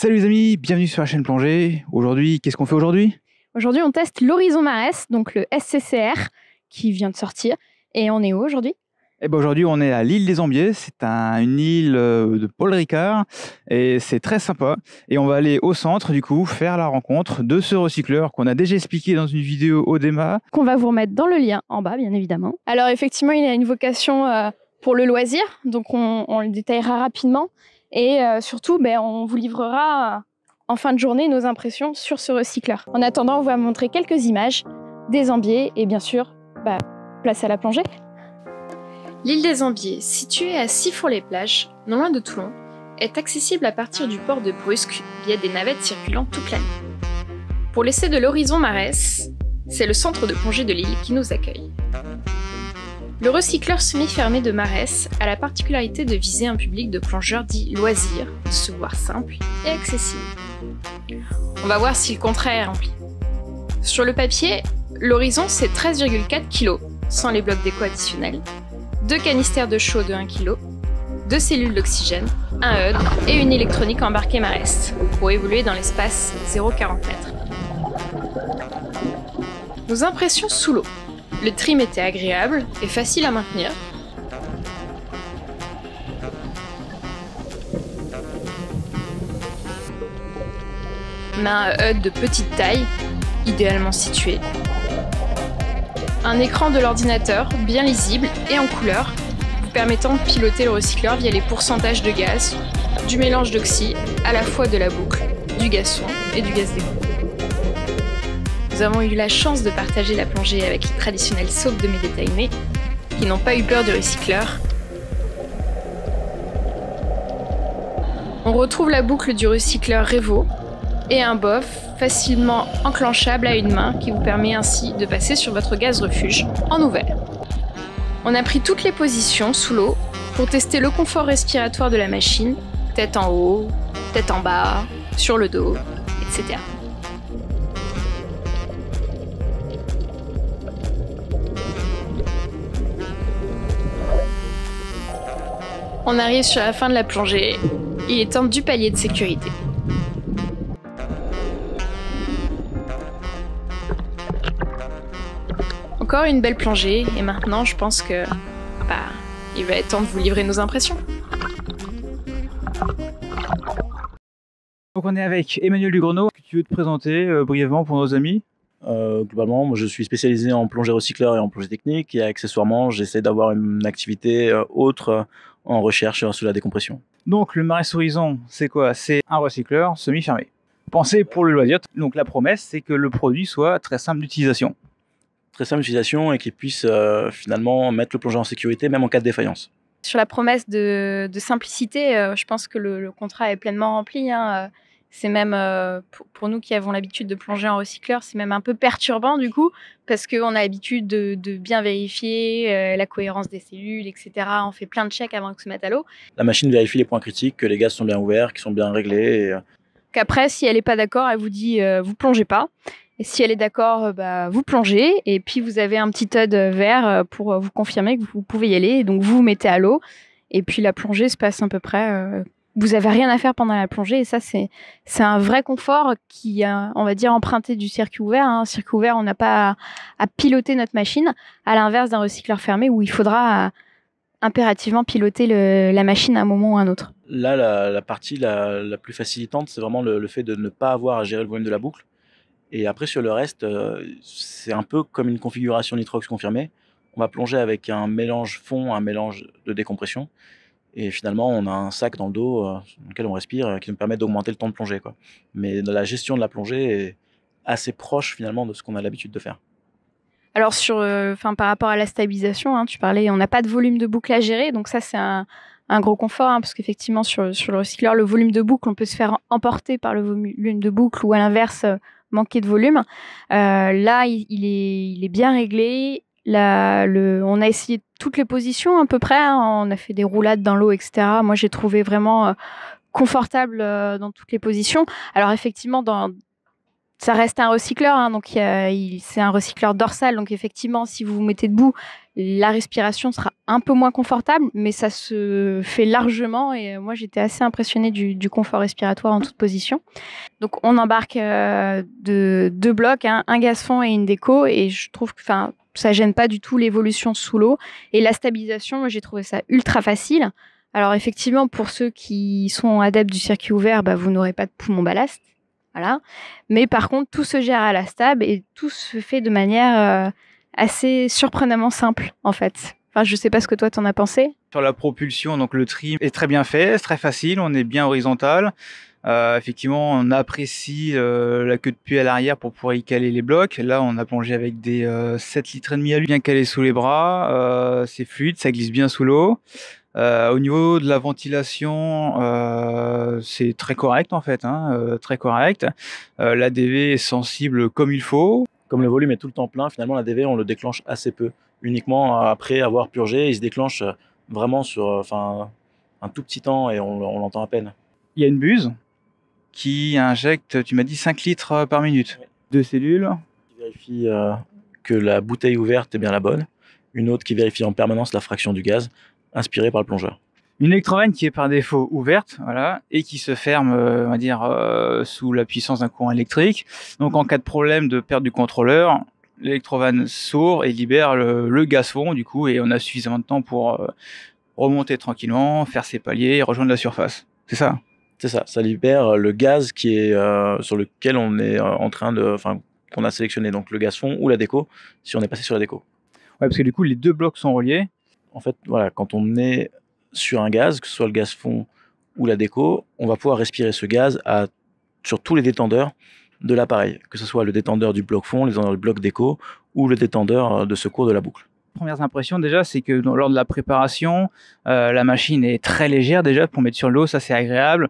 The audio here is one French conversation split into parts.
Salut les amis, bienvenue sur la chaîne Plongée. Aujourd'hui, qu'est-ce qu'on fait aujourd'hui? Aujourd'hui, on teste l'Horizon Marès, donc le SCCR qui vient de sortir. Et on est où aujourd'hui? Aujourd'hui, on est à l'île des Ambiers. C'est une île de Paul Ricard et c'est très sympa. Et on va aller au centre, du coup, faire la rencontre de ce recycleur qu'on a déjà expliqué dans une vidéo au démat. Qu'on va vous remettre dans le lien en bas, bien évidemment. Alors effectivement, il a une vocation pour le loisir, donc on le détaillera rapidement. Et surtout, on vous livrera en fin de journée nos impressions sur ce recycleur. En attendant, on va vous montrer quelques images des Ambiers et bien sûr, place à la plongée. L'île des Ambiers, située à Sifour-les-Plages, non loin de Toulon, est accessible à partir du port de Brusque via des navettes circulant toute l'année. Pour l'essai de l'Horizon Marès, c'est le centre de plongée de l'île qui nous accueille. Le recycleur semi-fermé de Marès a la particularité de viser un public de plongeurs dits loisirs, de se voir simple et accessible. On va voir si le contraire est rempli. Sur le papier, l'Horizon c'est 13,4 kg, sans les blocs d'éco additionnels, 2 canistères de chaux de 1 kg, 2 cellules d'oxygène, un HUD et une électronique embarquée Marès, pour évoluer dans l'espace 0,40 m. Nos impressions sous l'eau. Le trim était agréable et facile à maintenir. On a un HUD de petite taille, idéalement situé. Un écran de l'ordinateur, bien lisible et en couleur, vous permettant de piloter le recycleur via les pourcentages de gaz, du mélange d'oxy, à la fois de la boucle, du gaz son et du gaz d'écho. Nous avons eu la chance de partager la plongée avec les traditionnels SOAP de Méditerranée, qui n'ont pas eu peur du recycleur. On retrouve la boucle du recycleur Revo et un bof facilement enclenchable à une main qui vous permet ainsi de passer sur votre gaz refuge en ouvert. On a pris toutes les positions sous l'eau pour tester le confort respiratoire de la machine, tête en haut, tête en bas, sur le dos, etc. On arrive sur la fin de la plongée, il est temps du palier de sécurité. Encore une belle plongée, et maintenant je pense que il va être temps de vous livrer nos impressions. Donc on est avec Emmanuel Dugrenot. Est-ce que tu veux te présenter brièvement pour nos amis? Globalement, moi je suis spécialisé en plongée recycleur et en plongée technique, et accessoirement j'essaie d'avoir une activité autre en recherche sur la décompression. Donc le Marès Horizon, c'est quoi? C'est un recycleur semi-fermé. Pensé pour le loisir. Donc la promesse, c'est que le produit soit très simple d'utilisation. Très simple d'utilisation et qui puisse finalement mettre le plongeur en sécurité, même en cas de défaillance. Sur la promesse de simplicité, je pense que le contrat est pleinement rempli. C'est même, pour nous qui avons l'habitude de plonger en recycleur, c'est même un peu perturbant du coup, parce qu'on a l'habitude de bien vérifier la cohérence des cellules, etc. On fait plein de checks avant de se mettre à l'eau. La machine vérifie les points critiques, que les gaz sont bien ouverts, qu'ils sont bien réglés. Qu'après, si elle n'est pas d'accord, elle vous dit vous plongez pas. Et si elle est d'accord, vous plongez. Et puis vous avez un petit HUD vert pour vous confirmer que vous pouvez y aller. Et donc vous vous mettez à l'eau. Et puis la plongée se passe à peu près. Vous n'avez rien à faire pendant la plongée. Et ça, c'est un vrai confort qui, on va dire, emprunté du circuit ouvert. Un circuit ouvert, on n'a pas à piloter notre machine. À l'inverse d'un recycleur fermé où il faudra impérativement piloter la machine à un moment ou à un autre. Là, la partie la plus facilitante, c'est vraiment le fait de ne pas avoir à gérer le volume de la boucle. Et après, sur le reste, c'est un peu comme une configuration nitrox confirmée. On va plonger avec un mélange fond, un mélange de décompression. Et finalement, on a un sac dans le dos dans lequel on respire qui nous permet d'augmenter le temps de plongée, quoi. Mais la gestion de la plongée est assez proche finalement de ce qu'on a l'habitude de faire. Alors, par rapport à la stabilisation, tu parlais, on n'a pas de volume de boucle à gérer. Donc ça, c'est un gros confort, parce qu'effectivement, sur le recycleur, le volume de boucle, on peut se faire emporter par le volume de boucle ou à l'inverse, manquer de volume. Là, il est bien réglé. On a essayé toutes les positions à peu près. On a fait des roulades dans l'eau, etc. Moi, j'ai trouvé vraiment confortable dans toutes les positions. Alors effectivement, Ça reste un recycleur, hein, donc c'est un recycleur dorsal. Donc effectivement, si vous vous mettez debout, la respiration sera un peu moins confortable, mais ça se fait largement. Et moi, j'étais assez impressionnée du confort respiratoire en toute position. Donc on embarque deux blocs, hein, un gaz-fond et une déco. Et je trouve que ça gêne pas du tout l'évolution sous l'eau. Et la stabilisation, moi, j'ai trouvé ça ultra facile. Alors effectivement, pour ceux qui sont adeptes du circuit ouvert, vous n'aurez pas de poumon ballast. Voilà. Mais par contre, tout se gère à la stab et tout se fait de manière assez surprenamment simple, en fait. Enfin, je sais pas ce que toi t'en as pensé. Sur la propulsion, donc le trim est très bien fait, c'est très facile, on est bien horizontal. Effectivement, on apprécie la queue de puits à l'arrière pour pouvoir y caler les blocs. Là, on a plongé avec des 7 litres et demi à l'huile bien calés sous les bras. C'est fluide, ça glisse bien sous l'eau. Au niveau de la ventilation, c'est très correct en fait, hein, très correct. L'ADV est sensible comme il faut. Comme le volume est tout le temps plein, finalement l'ADV on le déclenche assez peu. Uniquement après avoir purgé, il se déclenche vraiment sur un tout petit temps et on l'entend à peine. Il y a une buse qui injecte, tu m'as dit 5 litres par minute. 2 cellules. Qui vérifie que la bouteille ouverte est bien la bonne. Une autre qui vérifie en permanence la fraction du gaz inspiré par le plongeur. Une électrovanne qui est par défaut ouverte, voilà, et qui se ferme, on va dire, sous la puissance d'un courant électrique. Donc en cas de problème de perte du contrôleur, l'électrovanne s'ouvre et libère le gaz-fond, du coup, et on a suffisamment de temps pour remonter tranquillement, faire ses paliers et rejoindre la surface. C'est ça? C'est ça, ça libère le gaz qui est sur lequel on est en train de, qu'on a sélectionné, donc le gaz-fond ou la déco, si on est passé sur la déco. Ouais, parce que du coup, les deux blocs sont reliés. En fait, voilà, quand on est sur un gaz, que ce soit le gaz fond ou la déco, on va pouvoir respirer ce gaz sur tous les détendeurs de l'appareil, que ce soit le détendeur du bloc fond, le détendeur du bloc déco ou le détendeur de secours de la boucle. Premières impressions déjà, c'est que lors de la préparation, la machine est très légère déjà pour mettre sur l'eau, ça c'est agréable.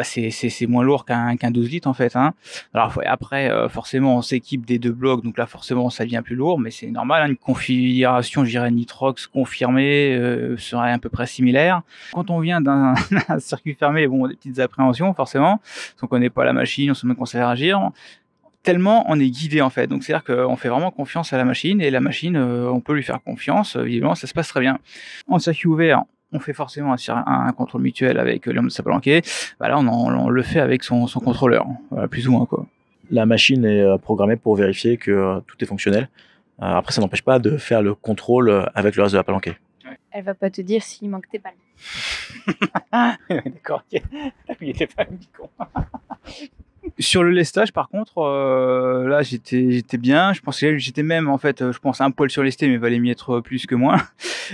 C'est moins lourd qu'un 12 litres en fait, hein. Alors après forcément on s'équipe des deux blocs, donc là forcément ça devient plus lourd, mais c'est normal, hein, une configuration je dirais nitrox confirmée serait à peu près similaire. Quand on vient d'un circuit fermé, bon, des petites appréhensions forcément, parce qu'on connaît pas la machine, on sait même qu'on sait réagir, tellement on est guidé en fait, donc c'est à dire qu'on fait vraiment confiance à la machine, et la machine on peut lui faire confiance, évidemment ça se passe très bien. En circuit ouvert, on fait forcément un contrôle mutuel avec l'homme de sa palanquée. Là, on le fait avec son contrôleur, voilà, plus ou moins, quoi. La machine est programmée pour vérifier que tout est fonctionnel. Après, ça n'empêche pas de faire le contrôle avec le reste de la palanquée. Elle va pas te dire s'il manque tes balles. D'accord, ok. Il était pas mis con. Sur le lestage, par contre, là, j'étais bien. Je pensais que j'étais même, en fait, je pense un poil surlesté, mais il valait m'y être plus que moins.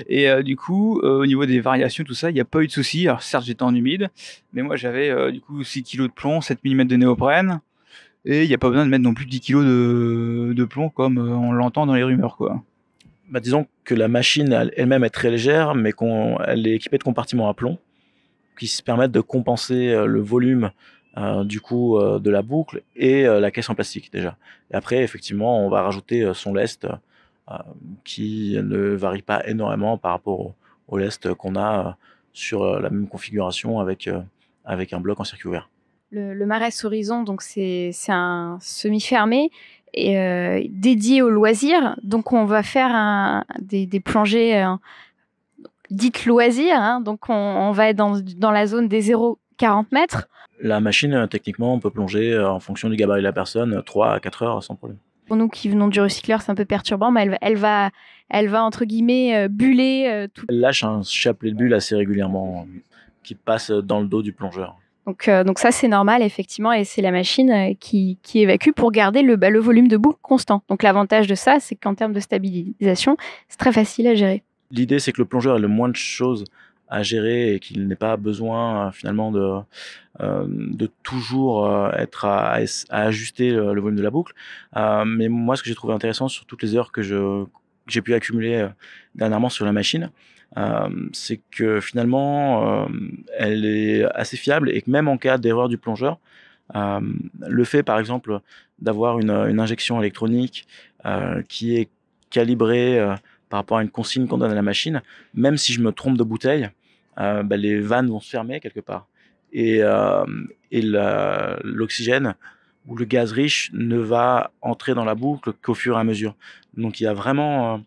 Et du coup, au niveau des variations, tout ça, il n'y a pas eu de souci. Alors certes, j'étais en humide, mais moi, j'avais du coup 6 kg de plomb, 7 mm de néoprène. Et il n'y a pas besoin de mettre non plus 10 kg de plomb comme on l'entend dans les rumeurs, quoi. Disons que la machine elle-même est très légère, mais elle est équipée de compartiments à plomb qui se permettent de compenser le volume du coup de la boucle et la caisse en plastique déjà. Et après, effectivement, on va rajouter son lest qui ne varie pas énormément par rapport au lest qu'on a sur la même configuration avec un bloc en circuit ouvert. Le Marès Horizon, donc c'est un semi-fermé et dédié aux loisirs. Donc on va faire des plongées dites loisirs, hein. Donc on va être dans la zone des 0,40 mètres. La machine, techniquement, on peut plonger en fonction du gabarit de la personne 3 à 4 heures sans problème. Pour nous qui venons du recycleur, c'est un peu perturbant, mais elle va entre guillemets buller tout. Elle lâche un chapelet de bulles assez régulièrement qui passe dans le dos du plongeur. Donc ça c'est normal effectivement, et c'est la machine qui évacue pour garder le volume de boucle constant. Donc l'avantage de ça, c'est qu'en termes de stabilisation, c'est très facile à gérer. L'idée, c'est que le plongeur ait le moins de choses à gérer et qu'il n'ait pas besoin finalement de toujours être à ajuster le volume de la boucle. Mais moi, ce que j'ai trouvé intéressant sur toutes les heures que j'ai pu accumuler dernièrement sur la machine, c'est que finalement, elle est assez fiable, et que même en cas d'erreur du plongeur, le fait par exemple d'avoir une injection électronique qui est calibrée par rapport à une consigne qu'on donne à la machine, même si je me trompe de bouteille, les vannes vont se fermer quelque part, et l'oxygène où le gaz riche ne va entrer dans la boucle qu'au fur et à mesure. Donc il y a vraiment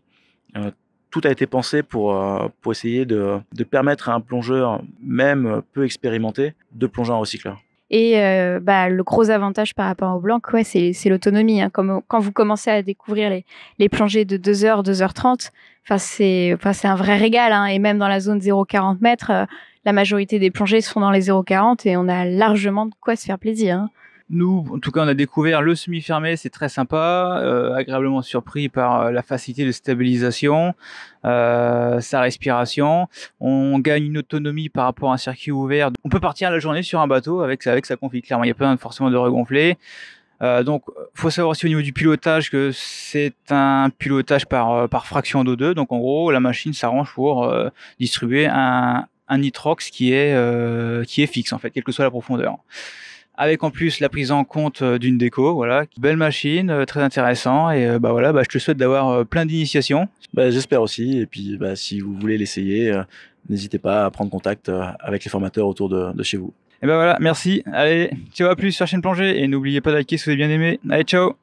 tout a été pensé pour essayer de permettre à un plongeur, même peu expérimenté, de plonger en recycleur. Et le gros avantage par rapport au blanc, ouais, c'est l'autonomie. Hein. Comme quand vous commencez à découvrir les plongées de 2h, 2h30, c'est un vrai régal. Hein. Et même dans la zone 0,40 mètres, la majorité des plongées se font dans les 0,40 et on a largement de quoi se faire plaisir. Hein. Nous, en tout cas, on a découvert le semi-fermé, c'est très sympa, agréablement surpris par la facilité de stabilisation, sa respiration. On gagne une autonomie par rapport à un circuit ouvert. On peut partir la journée sur un bateau avec sa config, clairement. Il n'y a pas forcément de regonfler. Donc, faut savoir aussi au niveau du pilotage que c'est un pilotage par fraction d'O2. Donc, en gros, la machine s'arrange pour distribuer un nitrox qui est fixe, en fait, quelle que soit la profondeur. Avec en plus la prise en compte d'une déco, voilà, belle machine, très intéressant, et je te souhaite d'avoir plein d'initiations. J'espère aussi, et puis si vous voulez l'essayer, n'hésitez pas à prendre contact avec les formateurs autour de chez vous. Et voilà, merci, allez, ciao, à plus sur la chaîne Plongée, et n'oubliez pas de liker si vous avez bien aimé, allez, ciao.